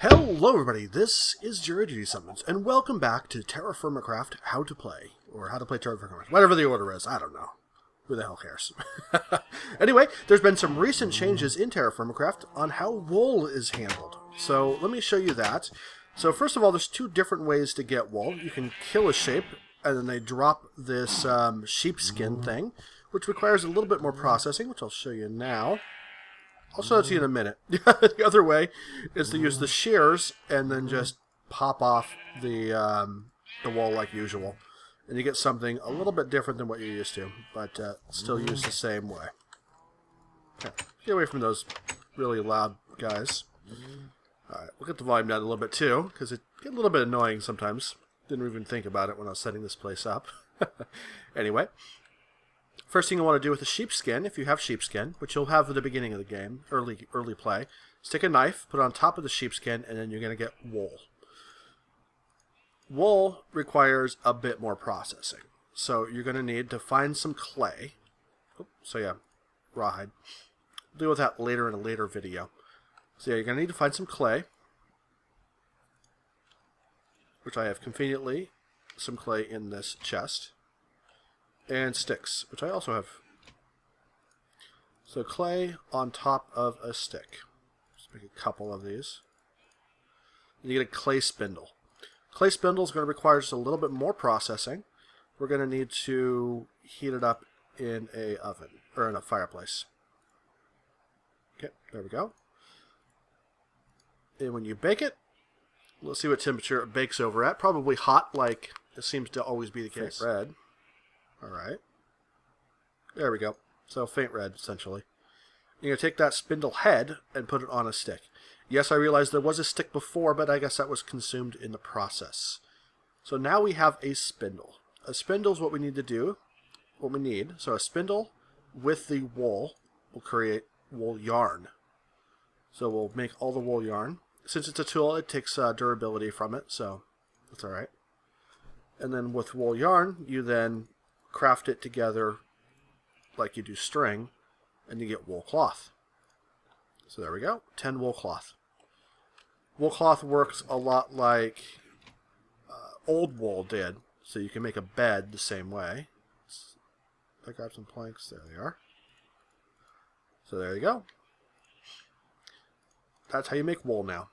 Hello everybody, this is JuryDutySummons, and welcome back to TerraFirmaCraft How to Play, or How to Play TerraFirmaCraft, whatever the order is, I don't know. Who the hell cares? Anyway, there's been some recent changes in TerraFirmaCraft on how wool is handled. So let me show you that. So first of all, there's two different ways to get wool. You can kill a shape, and then they drop this sheepskin thing, which requires a little bit more processing, which I'll show you now. I'll show it to you in a minute. The other way is to use the shears and then just pop off the wool like usual. And you get something a little bit different than what you're used to, but still used the same way. Okay. Get away from those really loud guys. Alright, we'll get the volume down a little bit too, because it gets a little bit annoying sometimes. Didn't even think about it when I was setting this place up. Anyway. First thing you want to do with the sheepskin, if you have sheepskin, which you'll have at the beginning of the game, early play, stick a knife, put it on top of the sheepskin, and then you're going to get wool. Wool requires a bit more processing. So you're going to need to find some clay. So yeah, rawhide. We'll deal with that later in a later video. So yeah, you're going to need to find some clay, which I have conveniently some clay in this chest. And sticks, which I also have. So clay on top of a stick. Just make a couple of these. And you get a clay spindle. Clay spindle is going to require just a little bit more processing. We're going to need to heat it up in a oven, or in a fireplace. Okay, there we go. And when you bake it, let's see what temperature it bakes over at. Probably hot, like it seems to always be the case. Red. Alright. There we go. So faint red, essentially. You're going to take that spindle head and put it on a stick. Yes, I realized there was a stick before, but I guess that was consumed in the process. So now we have a spindle. A spindle is what we need to do. What we need. So a spindle with the wool will create wool yarn. So we'll make all the wool yarn. Since it's a tool, it takes durability from it, so that's alright. And then with wool yarn, you then craft it together like you do string, and you get wool cloth. So there we go, 10 wool cloth. Wool cloth works a lot like old wool did, so you can make a bed the same way. I grab some planks, there they are. So there you go. That's how you make wool now.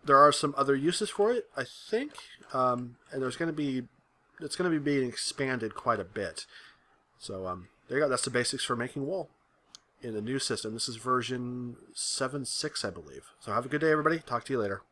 There are some other uses for it, I think, and there's going to be it's going to be being expanded quite a bit. So there you go. That's the basics for making wool in the new system. This is version 7.6, I believe. So have a good day, everybody. Talk to you later.